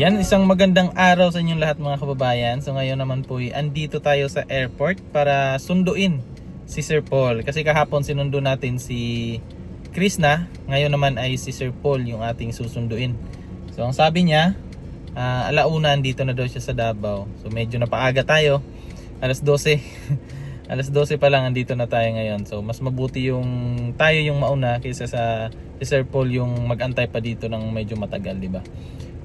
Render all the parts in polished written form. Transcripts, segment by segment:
Yan, isang magandang araw sa inyong lahat mga kababayan. So ngayon naman po andito tayo sa airport para sunduin si Sir Paul. Kasi kahapon sinundo natin si Krishna, ngayon naman ay si Sir Paul yung ating susunduin. So ang sabi niya, alauna andito na daw siya sa Davao. So medyo napaaga tayo, alas 12. Alas 12 pa lang andito na tayo ngayon. So mas mabuti yung tayo yung mauna kaysa sa si Sir Paul yung magantay pa dito ng medyo matagal, di ba?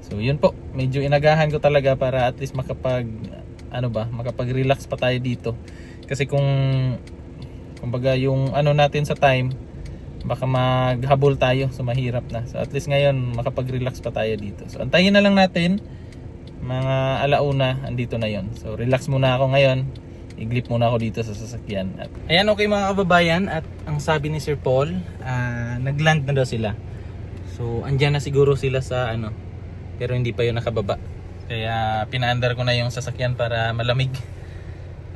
So yun po, medyo inagahan ko talaga para at least makapag-relax pa tayo dito. Kasi kumbaga yung natin sa time, baka maghabol tayo, so mahirap na. So at least ngayon makapag-relax pa tayo dito. So antayin na lang natin mga alauna, andito na yon. So relax muna ako ngayon. Iglip muna ako dito sa sasakyan. At ayan, okay mga kababayan, at ang sabi ni Sir Paul, nagland na daw sila. So andyan na siguro sila sa pero hindi pa yun nakababa. Kaya pinaandar ko na yung sasakyan para malamig.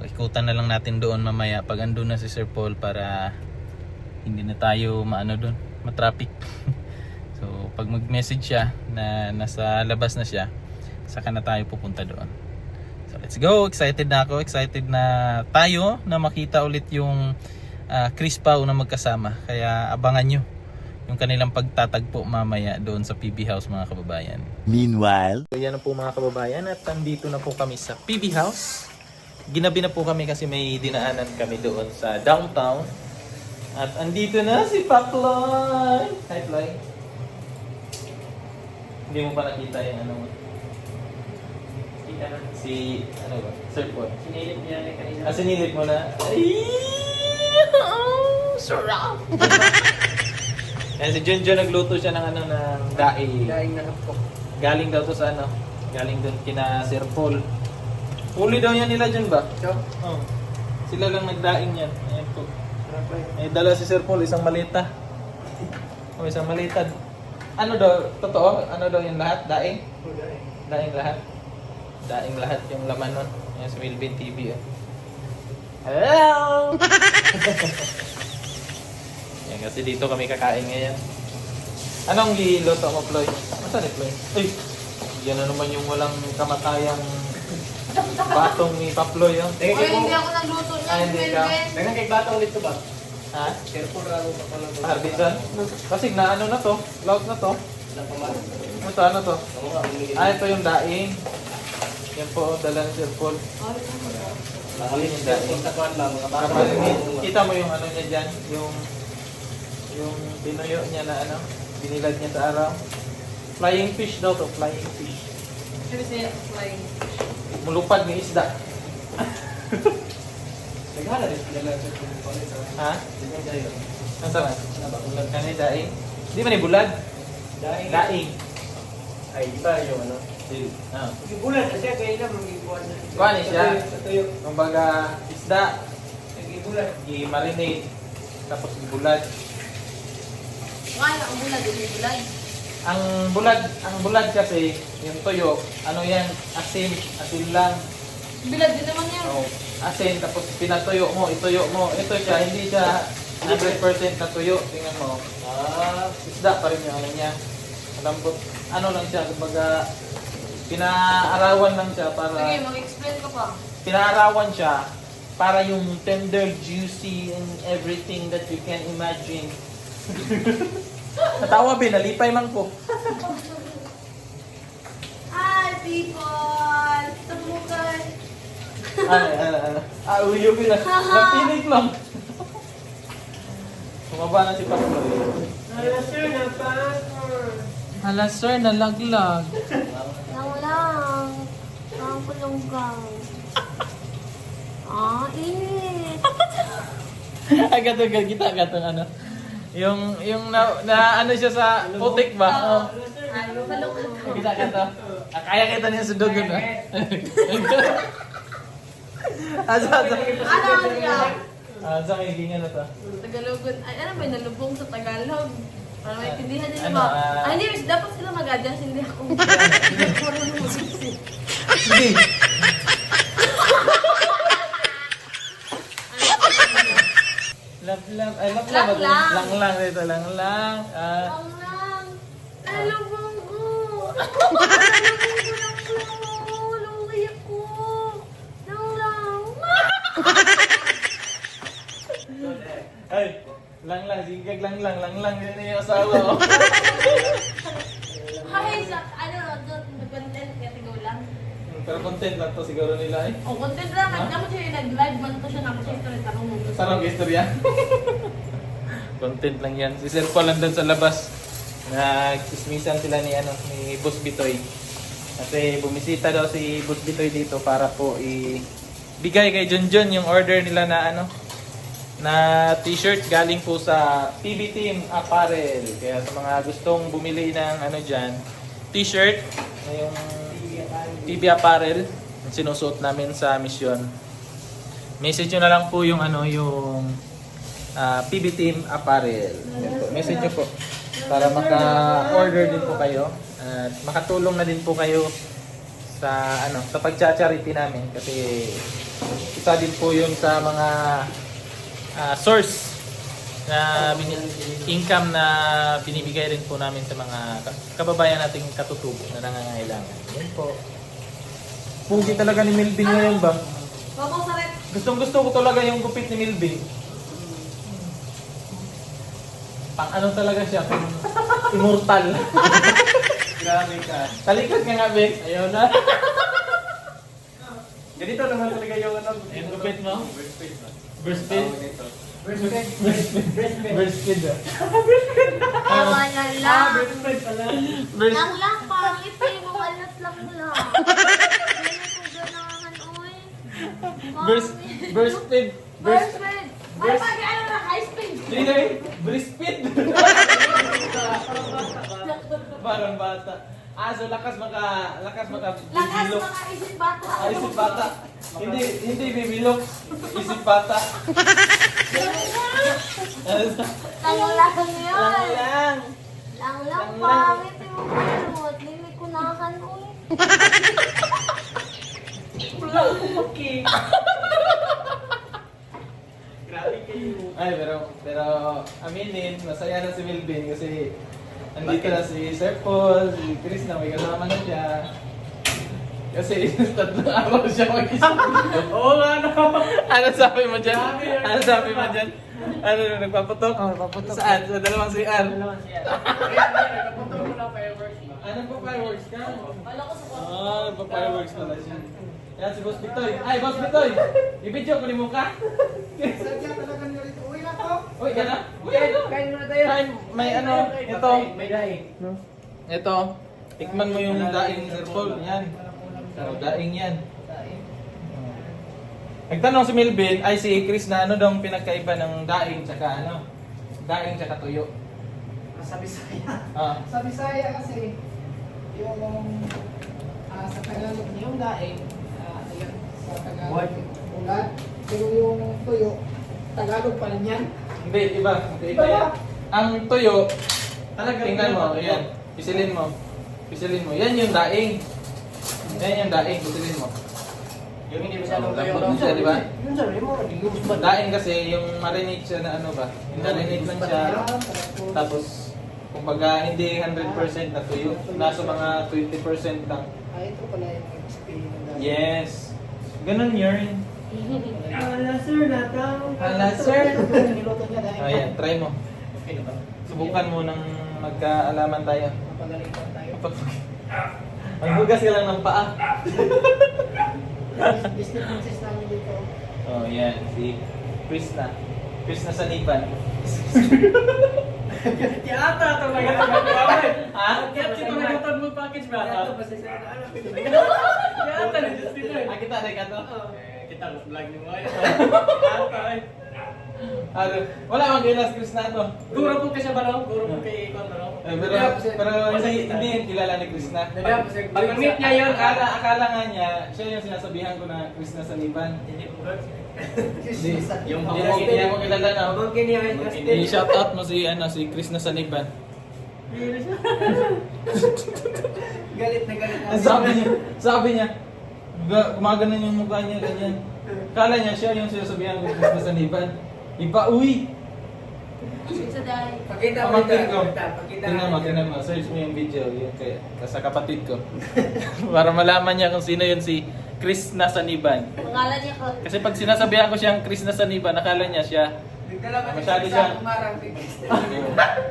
Ikutan na lang natin doon mamaya pag andun na si Sir Paul para hindi na tayo matraffic. So pag mag-message siya na nasa labas na siya, saka na tayo pupunta doon. So let's go. Excited na ako. Excited na tayo na makita ulit yung Chris Pao na magkasama. Kaya abangan nyo yung kanilang pagtatagpo mamaya doon sa PB House mga kababayan. Meanwhile, So yan na po mga kababayan, at nandito na po kami sa PB House. Ginabi na po kami kasi may dinaanan kami doon sa downtown. At andito na si Pakloy. Hi Ploy. Hindi mo pa nakita yung kita na si Sir Paul. Sinilip niya na kanina. Sinilip mo na? Ay! Sarap! Kaya si Junjun nagluto siya ng ng daing. Daing na hapok. Galing daw to sa galing doon kina Sir Paul. Huli daw yan nila dyan ba? So, Oh. Sila lang nagdaing yan. Ayan po. sarap ba yun? Dala si Sir Paul isang malita. Isang malita. Ano daw? Totoo? Ano daw yung lahat? Daing? Daing. Daing lahat. Daing lahat yung laman nun. Ayan sa Wilbin TV. Hello! Yan, kasi dito kami kakain ngayon. Anong giluto mo, Ploy? Saan ni Ploy? Ay! Yan na naman yung walang kamatayang batong ni Paploy. Oh. Tingnan Oy, kay hindi mo. ako nagluto niya. Ay, hindi ka? Tingnan kay batang dito ba? Ha? Careful raw pa pala. Harbison? Kasi na na to? Laut na to? Lang pa man. Ano to? Oo nga, bumili. Ito yung daing. Yan po, dala ni Sir Paul. Nakalis yung daing. Takuan lang, mga bata. Kita mo yung niya dyan? Yung binuyo niya na binilad niya sa araw. Flying fish daw to, flying fish. Sabi siya, flying. Mulupad ng isda. Naghala rin sila lang sa kulit. Ha? Tingnan tayo. Nasaan na? Ano ba? Bulad ka ni daing. Di ba ni bulad? Daing. Daing. Ay, iba yung ano. Ah. Ibulan na siya, kaya na mag-ibuan na. Kuha ni siya. Sa tuyo. Kumbaga isda, Nag-ibulan. i-marinate, tapos bulad. Kaya ang bulag, hindi bulag. Ang bulad kasi, yung tuyo, yan, asin lang. Bilad din naman yan. Oh, asin, tapos pinatuyo mo. Ito siya, hindi siya 100% na tuyo. Tingnan mo. Isda pa rin yung niya. Malambot. Lang siya, kumbaga, pinaarawan lang siya para... Sige, mag-explain ka pa. Pinaarawan siya para yung tender, juicy, and everything that you can imagine. Natawa nalipay man ko. Hi, people! Tumukay. Uyo pila. Napinig lang. Tumaba na si Pastor. Sir, na passport. Hala sir, nalaglag. Lang lang. Ang kulunggang. Init. Gato Yung na ano siya sa putik ba? Oh. Ay, makalunggang. Kita. Kaya kita niya sa dugo na. Asa. Ano niya? Sa kaibigan na to. Tagalogon. Ay, ano ba, nalubong sa Tagalog? Para maintindihan nila Ano, ba? Ay, hindi, dapat sila mag-adjust, hindi ako. Sige. Lang. Ay, lang. Lang. Lang dito, lang. Ang lang. Nalubong ko. Lugi ako. Nang lang. Ay, lang, sigag lang, yan yung asawa ko. Hay, sa ano, doon, content, kaya tigaw lang. Pero content lang to siguro nila eh. O, content lang. Nagkamo siya nag-live man to siya naman siya ito rin tanong mo. Sarang istorya. Content lang yan. Si Sir Paul nandun sa labas. Nagkismisan sila ni Boss Bitoy. Kasi bumisita daw si Boss Bitoy dito para po ibigay kay Junjun yung order nila na t-shirt galing po sa PB Team Apparel. Kaya sa mga gustong bumili ng dyan, t-shirt na yung PB Apparel yung sinusuot namin sa mission. Message nyo na lang po yung yung PB Team Apparel. Yan po. Message nyo po para maka-order din po kayo at makatulong na din po kayo sa sa pag-charity namin kasi isa din po yun sa mga source na income na binibigay rin po namin sa mga kababayan nating katutubo na nangangailangan. Yan po. Pugi talaga ni Melvin ngayon ba? Bako sa red. Gustong-gusto ko talaga yung gupit ni Melvin. Pang talaga siya, pang immortal. Grabe ka. Talikod ka nga, Bex. Ayaw na. Ganito naman talaga yung Yung gupit mo? Burst Burst speed? Burst speed ah. Ewa na lang. Burst Lang lang, pangit eh. Mawalat lang lang. Ganyan ko ganahan, uy. Burst speed. Burst speed. Ay, pagi ano na, high speed. Hindi burst speed. Parang bata. So lakas maka Lakas bibilok. mga isip bata. Isip bata. Hindi bibilok. Isip bata. Lang lang yun. Lang. Lang lang, Lang lang. pangit yung kulot. Limit ko nakan, uy. Okay. Grabe kayo. Ay, pero aminin, masaya na si Melvin kasi nandito na si Sir Paul, si Chris na may kasama na siya. Kasi tatlong araw siya mag-isip. Oo nga no. Ano sabi mo dyan? Ano sabi mo dyan? Ano, nagpaputok? Paputok. Saan? Sa dalawang CR? Nagpapunta ko na fireworks. Ano pa fireworks ka? Wala ko sa Nagpa-fireworks pala siya. Yan si Boss Bitoy. Ay, Boss Bitoy! I-video ko ni mo ka? Sadya talaga nyo rito. Uwi na to. Uy, ka na? Uy, ano? Kain muna tayo. Kain, may ito. May dahi. Ito. Tikman mo yung daing Sir Paul. Yan. Daing yan. Nagtanong si Melvin, ay si Chris na ano daw ang pinagkaiba ng daing tsaka daing tsaka tuyo. Sa Bisaya. Ah. Sa Bisaya kasi, yung sa Tagalog niya yung daing, ayan, sa Tagalog, What? ulat. Pero yung tuyo, Tagalog pa rin yan. Hindi, iba. Iba ba? Ang tuyo, Talaga, tingnan mo, tuyo. ayan. Pisilin mo. Pisilin mo. Yan yung daing. Yan yung daing, pisilin mo. Yung hindi masyadong tuyo. Lambot siya, di ba? Yun sabi mo, nag-use ba? Daing kasi yung marinate siya na ano ba? Marinate lang siya. Tapos, kumbaga, hindi 100% na tuyo. Nasa mga 20% lang. Ay, ito pala yung experience ng daing. Yes. Ganun yun. Hala sir, natang. Hala, sir. Niluto niya daing. Ayan, try mo. Okay na ba? Subukan mo nang magkaalaman tayo. Mapagalitan tayo. Magbugas ka lang ng paa. Disney princess namin dito. Oh, yan. Si Krishna. Krishna sa Nipan. Kaya ata ito nagtatag mo kami. Ha? Kaya ito nagtatag mo package ba? Kaya ito, basta sa ano. Kaya ata nagtatag dito eh. Ah, kita rin ka to? Kita vlog ni mo ay. Kaya ata eh. Ano? Wala mang gilas Krishna to. Guro po kasi ba no? Guro po kay Ikon no? Pero hindi yung kilala ni Krishna. Pag meet niya yun, Akala nga niya, siya yung sinasabihan ko na Krishna sa Nipan. hindi po good. Yung hindi mo kilala na. Bangkin niya ay I-shout out mo si Krishna sa Nipan. Galit na galit na. Sabi niya, gumaganon yung mukha niya, ganyan. Kala niya siya yung sinasabihan ko Krishna sa Nipan. Iba, uy! Sa dahil. Pakita mo Pamangkin ko. Pakita Tingnan mo. Search mo yung video. Yung kaya, sa kapatid ko. Para malaman niya kung sino yun si Chris Nasaniban. Pangalan niya ko. Kasi pag sinasabihan ko siyang Chris Nasaniban, nakala niya siya. Masyado siya.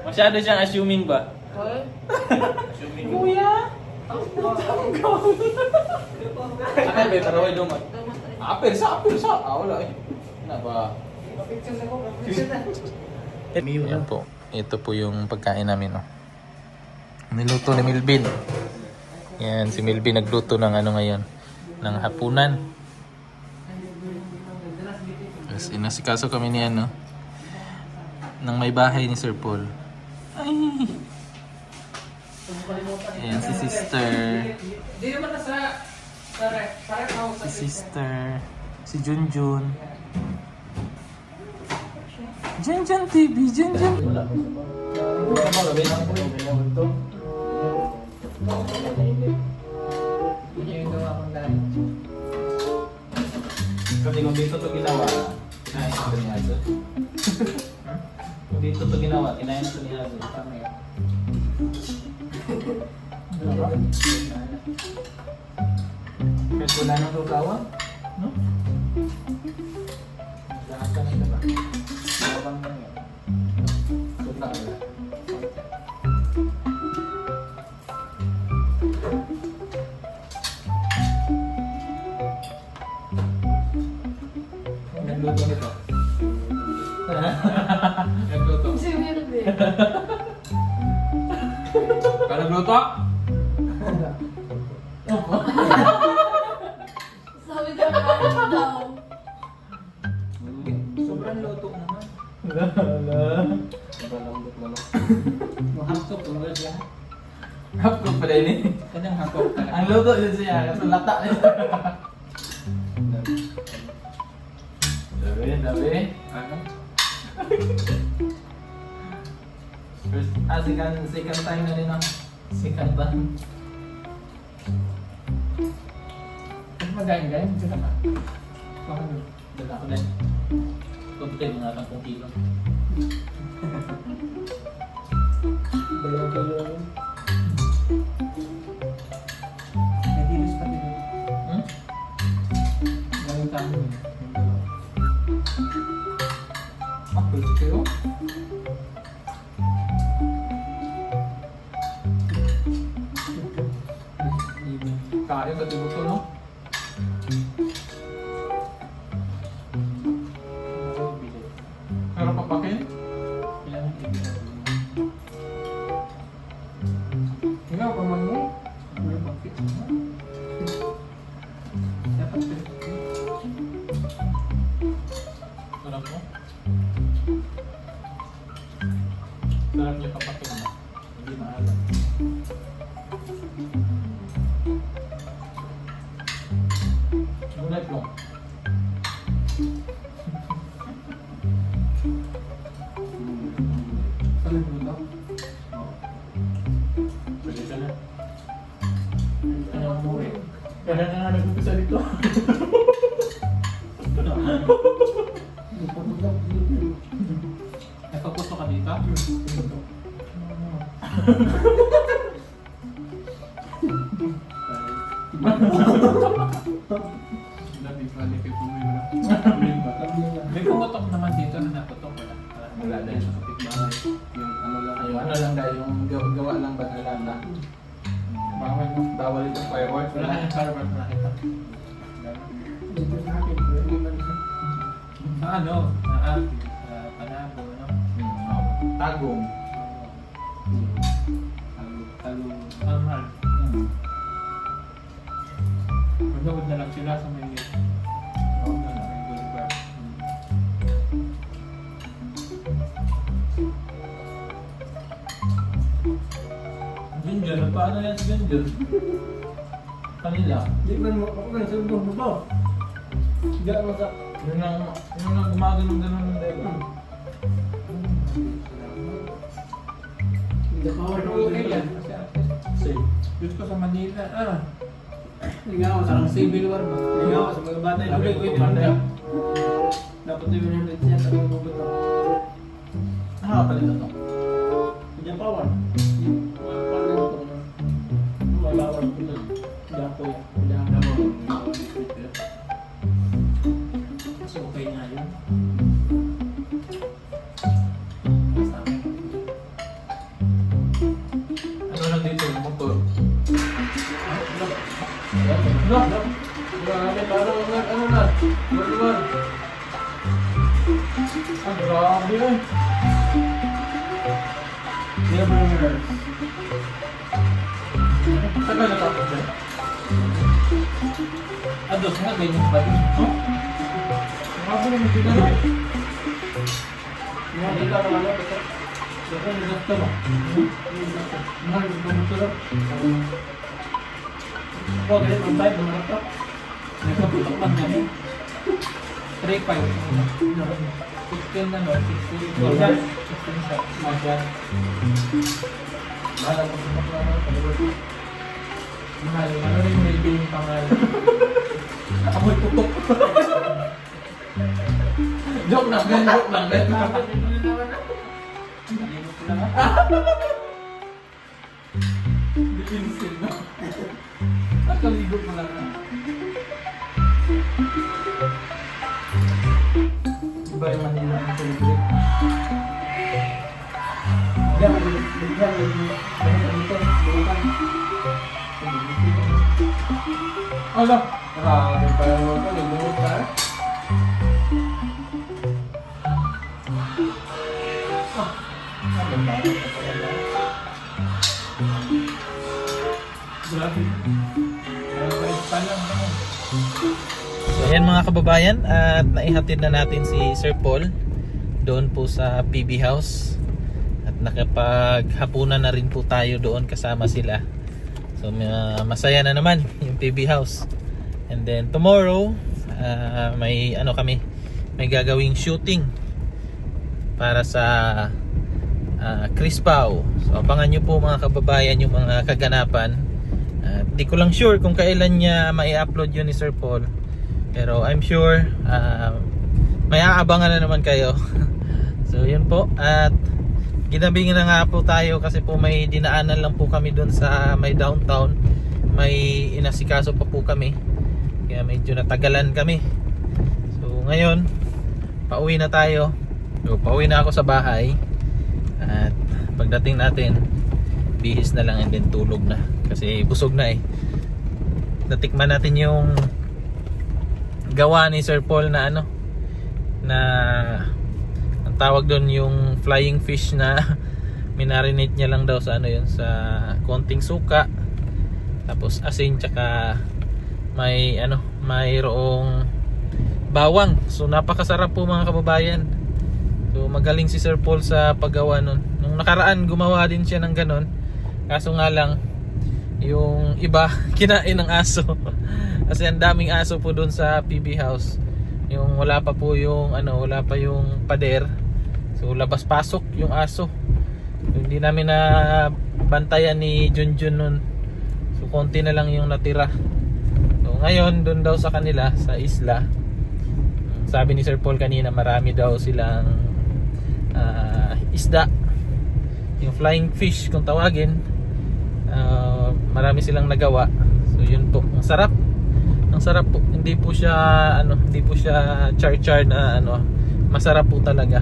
Masyado siyang assuming ba? Kuya! Akay ba, taraway dumag. Apel sa. Wala eh. Na ba? Yan po. Ito po yung pagkain namin. Oh. Niluto ni Milvin. Yan, si Milvin nagluto ng ano ngayon. Ng hapunan. Tapos inasikaso kami ni ano. Ng may bahay ni Sir Paul. Ay! Ayan, si sister. Di naman na sa Si sister. Si Junjun. Junjun TV, Junjun. Kasi kung dito ito ginawa, kinain ito ni Hazel. Kung dito ito ginawa, kinain ito ni Hazel. Tama yun. Kahit wala nang lugawan, no? Lahat ka na ba? Lawang na yun. Suta ka na. Nagluto nito. Nagluto. Ka nagluto? Sabi daw daw. sobrang luto naman. Malambot naman. Mahaptok ko ba siya? Hapkok pala ini. Kanyang hapok talaga. Ang luto din siya, kasi lata niya. Dabi. Ano? First, second time na rin ang second time. Ano magayin-gayin? Ito naman. Bakit? Dala ko din. Kunti, mga 10 kilo. Dalawang kilo yun. May dilis pa din. Hmm? Gawin tayo yun. Ah, pwede kayo? Kaya ka diba ito, no? Pero papakin? Kailangan ibigay. Ikaw, pamangay. Ano bakit? Dapat Sarap mo? Sarap niya papakin mo. Hindi maalam. Gulat mo. Saan nagluto? Pwede ka na. Ano ang umuwi? Kaya na nga nag-upisa dito. Nagpapusto ka dito? Labi pala kay Pumira. May pumutok naman dito na naputok wala. Wala dahil sa kapitbahay. Yung ano lang. Yung ano lang dahil yung gawa lang ba alala. Bawal mo. Bawal itong fireworks. Wala kang fireworks nakita. Dito sa akin, pero naman Sa ano? Sa Panabo, no? Tagong. Mahal. Magawad na lang sila sa may may Bolivar. Ginger, paano yan si Ginger? Kanila. Di man mo, ako man sa lubong mo ba? Hindi ako sa... Yun ang gumagano'n-ganon ng devil. Hindi ako Okay yan. Kasi Safe. dito ko sa Manila, Hindi ako sa civil war ba? Hindi ako sa mga bata yung Sabi ulit ko, ko Commander. Dapat 700 siya, sabi mo ba ito? pala ito. Hindi pa man. Malawar ko ito. Diyan po yan. Diyan na mo. So, okay nga yun. Ano lang dito? Motor. Grabe, parang ano na. Lugar. Ah, grabe eh. Never. Tagal na tapos yan. Ados nga, ganyan ba din? Huh? Grabe na may tignan eh. Hindi ka naman na ito. Saka nagasta ba? Mahal, bumuturap. Ako, ganyan, ang tayo, bumarap. Nagkaputok lang namin. 3-5. 16 na no? 16 siya. 16 siya. Mahal. Mahal ako sa paklaro. Mahal. Ano rin yung review yung pangalan? Amoy putok. Joke lang. Joke lang. Defensive na. Nakaligo mo lang na. Iba yung Manila ang tuloy. Diyan, ala, grabe pa yung mga ito, nagulog ka eh. Grabe. Pa lang ako. So ayan mga kababayan, at naihatid na natin si Sir Paul doon po sa PB House. At nakapaghapunan na rin po tayo doon kasama sila. So masaya na naman yung PB House. And then tomorrow may ano kami, may gagawing shooting para sa Crispao. So abangan nyo po mga kababayan yung mga kaganapan. Di ko lang sure kung kailan niya mai-upload yun ni Sir Paul, pero I'm sure may aabangan na naman kayo. So yun po, at ginabing na nga po tayo kasi po may dinaanan lang po kami dun sa may downtown. May inasikaso pa po kami, kaya medyo natagalan kami. So ngayon pauwi na tayo. So pauwi na ako sa bahay, at pagdating natin bihis na lang and then tulog na kasi busog na eh. Natikman natin yung gawa ni Sir Paul na ano, na ang tawag doon yung flying fish na minarinate niya lang daw sa ano yun, sa konting suka, tapos asin, tsaka may ano, mayroong bawang. So napakasarap po mga kababayan. So magaling si Sir Paul sa paggawa nun. Nung nakaraan gumawa din siya ng ganon, kaso nga lang yung iba kinain ng aso. Kasi ang daming aso po doon sa PB House. Yung wala pa po yung ano, wala pa yung pader. So labas pasok yung aso. So, hindi namin na bantayan ni Junjun nun. So konti na lang yung natira. So ngayon doon daw sa kanila sa isla, sabi ni Sir Paul kanina, marami daw silang isda, yung flying fish kung tawagin. Marami silang nagawa. So yun po, ang sarap. Ang sarap po. Hindi po siya ano, hindi po siya char na ano, masarap po talaga.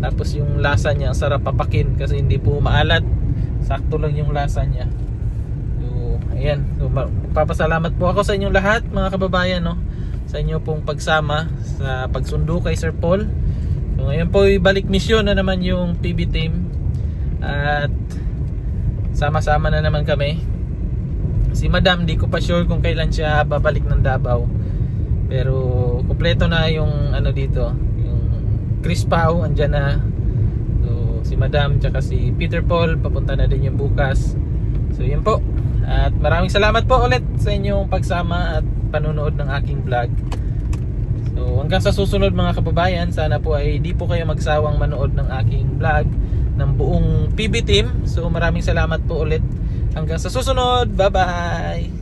Tapos yung lasa niya, ang sarap papakin kasi hindi po maalat. Sakto lang yung lasa niya. So ayan, so, papasalamat po ako sa inyong lahat mga kababayan, no, sa inyo pong pagsama sa pagsundo kay Sir Paul. So ngayon po balik misyon na naman yung PB team, at sama-sama na naman kami. Si Madam, di ko pa sure kung kailan siya babalik ng Davao, pero kumpleto na yung ano dito, yung Crispao andyan na. So si Madam tsaka si Peter Paul papunta na din yung bukas. So yun po, at maraming salamat po ulit sa inyong pagsama at panunood ng aking vlog. So hanggang sa susunod mga kababayan, sana po ay di po kayo magsawang manood ng aking vlog ng buong PB team. So maraming salamat po ulit. Hanggang sa susunod. Bye bye.